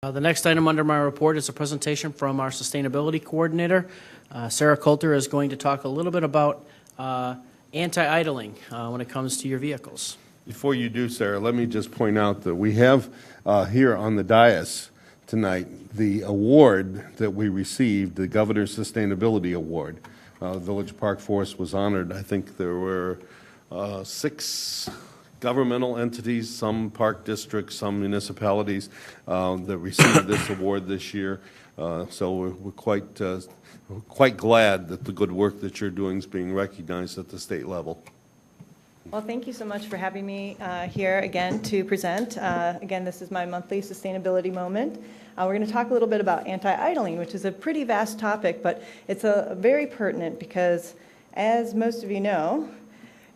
The next item under my report is a presentation from our sustainability coordinator. Sarah Coulter is going to talk a little bit about anti-idling when it comes to your vehicles. Before you do, Sarah, let me just point out that we have here on the dais tonight the award that we received, the Governor's Sustainability Award. Village Park Forest was honored. I think there were 6 governmental entities, some park districts, some municipalities that received this award this year. So we're quite glad that the good work that you're doing is being recognized at the state level. Well, thank you so much for having me here again to present. Again, this is my monthly sustainability moment. We're going to talk a little bit about anti-idling, which is a pretty vast topic, but it's very pertinent because, as most of you know,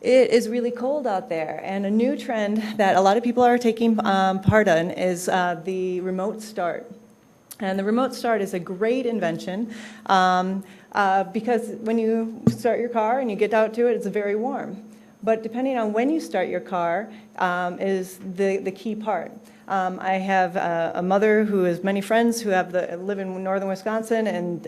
it is really cold out there, and a new trend that a lot of people are taking part in is the remote start. And the remote start is a great invention because when you start your car and you get out to it, it's very warm. But depending on when you start your car is the key part. I have a mother who has many friends who live in northern Wisconsin, and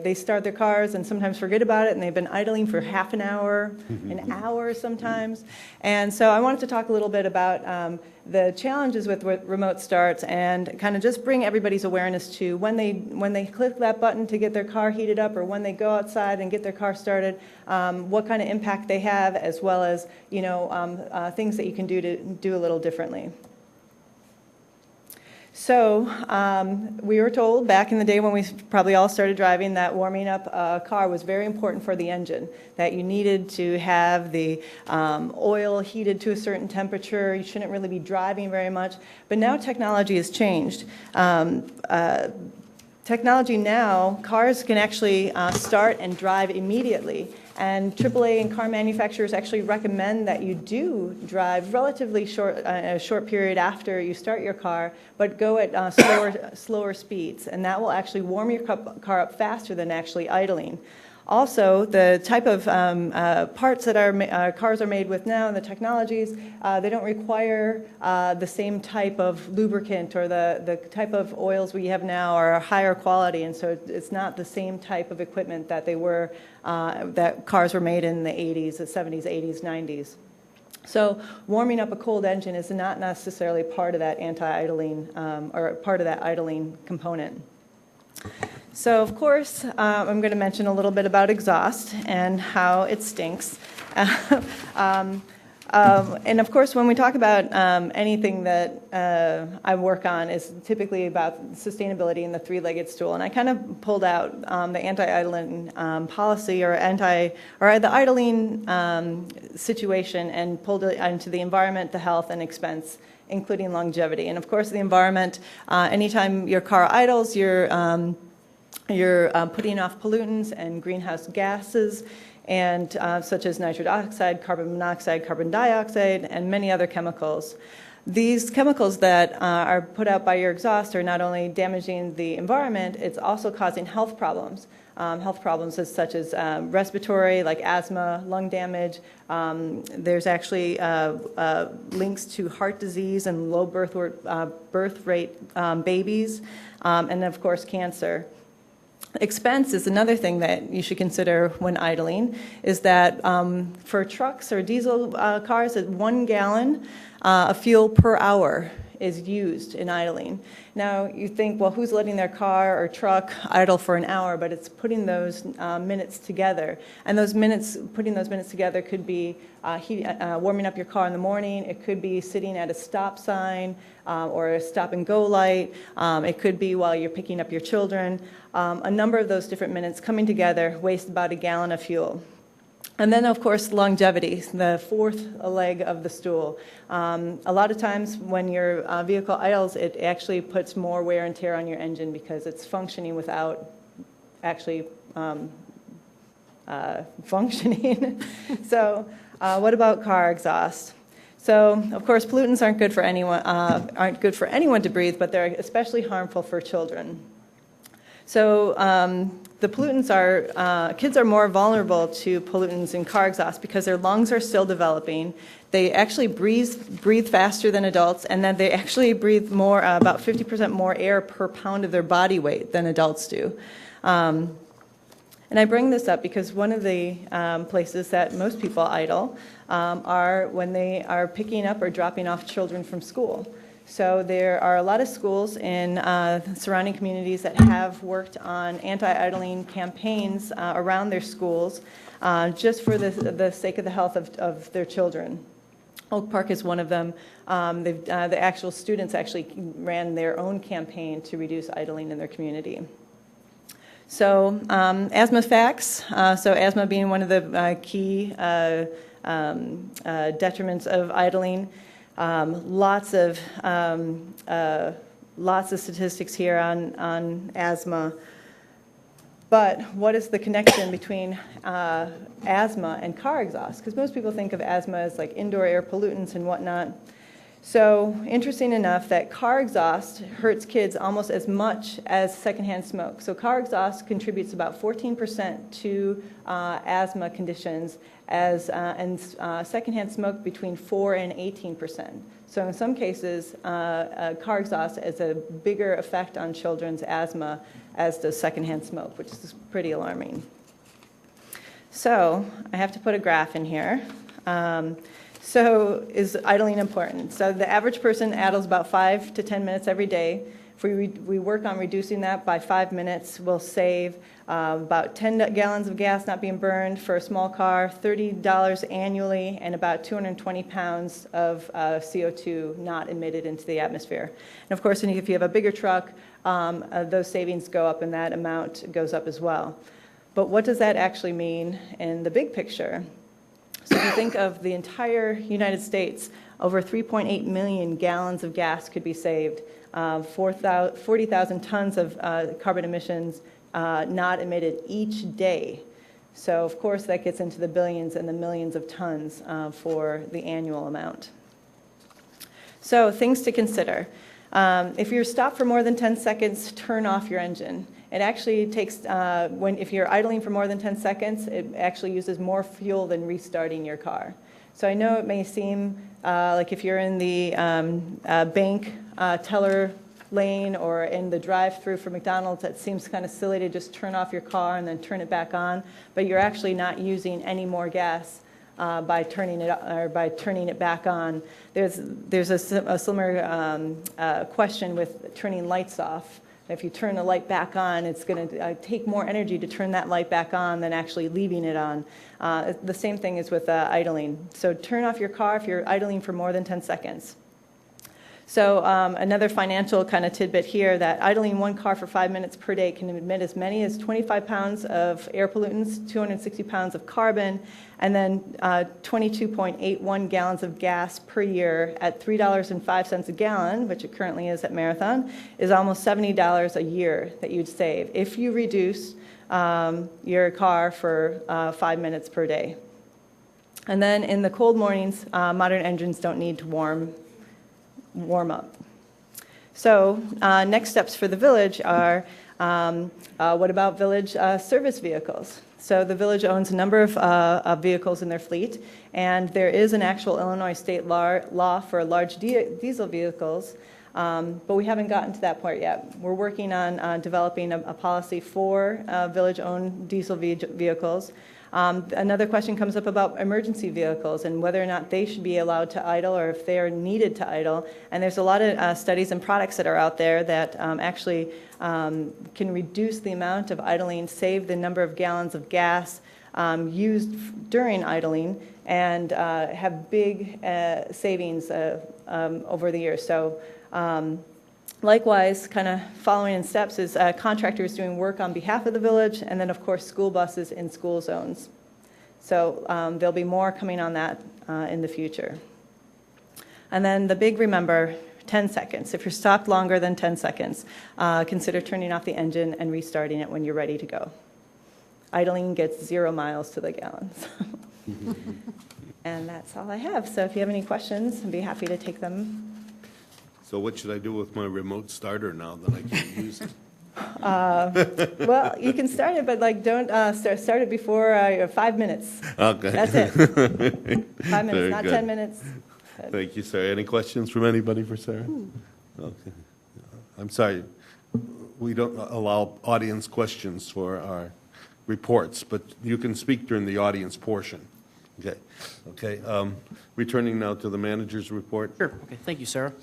they start their cars and sometimes forget about it, and they've been idling for half an hour, an hour sometimes. And so I wanted to talk a little bit about the challenges with remote starts and kind of just bring everybody's awareness to when they click that button to get their car heated up, or when they go outside and get their car started, what kind of impact they have, as well as things that you can do to do a little differently. So we were told back in the day when we probably all started driving that warming up a car was very important for the engine, that you needed to have the oil heated to a certain temperature. You shouldn't really be driving very much. But now technology has changed. Technology now, cars can actually start and drive immediately. And AAA and car manufacturers actually recommend that you do drive relatively a short period after you start your car, but go at slower speeds. And that will actually warm your car up faster than actually idling. Also, the type of parts that our cars are made with now, and the technologies, they don't require the same type of lubricant, or the type of oils we have now are higher quality, and so it's not the same type of equipment that they were, that cars were made in the 80s, the 70s, 80s, 90s. So warming up a cold engine is not necessarily part of that anti-idling, or part of that idling component. So, of course, I'm going to mention a little bit about exhaust and how it stinks. And, of course, when we talk about anything that I work on is typically about sustainability in the three-legged stool. And I kind of pulled out the anti-idling policy, or the idling situation, and pulled it into the environment, the health, and expense, including longevity. And, of course, the environment, anytime your car idles, you're putting off pollutants and greenhouse gases, and such as nitrous oxide, carbon monoxide, carbon dioxide, and many other chemicals. These chemicals that are put out by your exhaust are not only damaging the environment, it's also causing health problems. Health problems such as respiratory, like asthma, lung damage. There's actually links to heart disease and low birth rate babies, and of course cancer. Expense is another thing that you should consider when idling, is that for trucks or diesel cars, 1 gallon of fuel per hour is used in idling. Now, you think, well, who's letting their car or truck idle for an hour? But it's putting those minutes together. And putting those minutes together could be warming up your car in the morning. It could be sitting at a stop sign or a stop-and-go light. It could be while you're picking up your children. A number of those different minutes coming together waste about 1 gallon of fuel. And then, of course, longevity, the fourth leg of the stool. A lot of times when your vehicle idles, it actually puts more wear and tear on your engine because it's functioning without actually functioning. So what about car exhaust? So, of course, pollutants aren't good for anyone to breathe, but they're especially harmful for children. So the pollutants are, kids are more vulnerable to pollutants in car exhaust because their lungs are still developing. They actually breathe faster than adults, and then they actually breathe more, about 50% more air per pound of their body weight than adults do. And I bring this up because one of the places that most people idle are when they are picking up or dropping off children from school. So there are a lot of schools in surrounding communities that have worked on anti-idling campaigns around their schools just for the sake of the health of their children. Oak Park is one of them. The actual students actually ran their own campaign to reduce idling in their community. So asthma facts. So asthma being one of the key detriments of idling. Lots of statistics here on asthma. But what is the connection between asthma and car exhaust? Because most people think of asthma as like indoor air pollutants and whatnot. So interesting enough that car exhaust hurts kids almost as much as secondhand smoke. So car exhaust contributes about 14% to asthma conditions, and secondhand smoke between 4 and 18%. So in some cases, car exhaust has a bigger effect on children's asthma as does secondhand smoke, which is pretty alarming. So I have to put a graph in here. So is idling important? So the average person idles about 5 to 10 minutes every day. If we work on reducing that by 5 minutes, we'll save about 10 gallons of gas not being burned for a small car, $30 annually, and about 220 pounds of CO2 not emitted into the atmosphere. And of course, if you have a bigger truck, those savings go up and that amount goes up as well. But what does that actually mean in the big picture? So if you think of the entire United States, over 3.8 million gallons of gas could be saved, 40,000 tons of carbon emissions not emitted each day. So of course that gets into the billions and the millions of tons for the annual amount. So things to consider. If you're stopped for more than 10 seconds, turn off your engine. It actually takes, if you're idling for more than 10 seconds, it actually uses more fuel than restarting your car. So I know it may seem like if you're in the bank teller lane or in the drive-through for McDonald's, that seems kind of silly to just turn off your car and then turn it back on, but you're actually not using any more gas by turning it back on. There's a similar question with turning lights off. If you turn the light back on, it's going to take more energy to turn that light back on than actually leaving it on. The same thing is with idling. So turn off your car if you're idling for more than 10 seconds. So another financial kind of tidbit here, that idling one car for 5 minutes per day can emit as many as 25 pounds of air pollutants, 260 pounds of carbon, and then 22.81 gallons of gas per year at $3.05 a gallon, which it currently is at Marathon, is almost $70 a year that you'd save if you reduce your car for 5 minutes per day. And then in the cold mornings, modern engines don't need to warm up. So next steps for the village are, what about village service vehicles? So the village owns a number of vehicles in their fleet, and there is an actual Illinois state law for large diesel vehicles, but we haven't gotten to that point yet. We're working on developing a policy for village-owned diesel vehicles. Another question comes up about emergency vehicles and whether or not they should be allowed to idle or if they are needed to idle. And there's a lot of studies and products that are out there that actually can reduce the amount of idling, save the number of gallons of gas used during idling, and have big savings over the years. So likewise, kind of following in steps is contractors doing work on behalf of the village, and then of course school buses in school zones. So there'll be more coming on that in the future. And then the big remember, 10 seconds. If you're stopped longer than 10 seconds, consider turning off the engine and restarting it when you're ready to go. Idling gets 0 miles to the gallon. And that's all I have. So if you have any questions, I'd be happy to take them. So what should I do with my remote starter now that I can't use it? Well, you can start it, but like, don't start it before 5 minutes. Okay. That's it. 5 minutes, Very not good. 10 minutes. Thank you, sir. Any questions from anybody for Sarah? Okay. I'm sorry, we don't allow audience questions for our reports, but you can speak during the audience portion. Okay. Returning now to the manager's report. Sure. Okay, thank you, Sarah.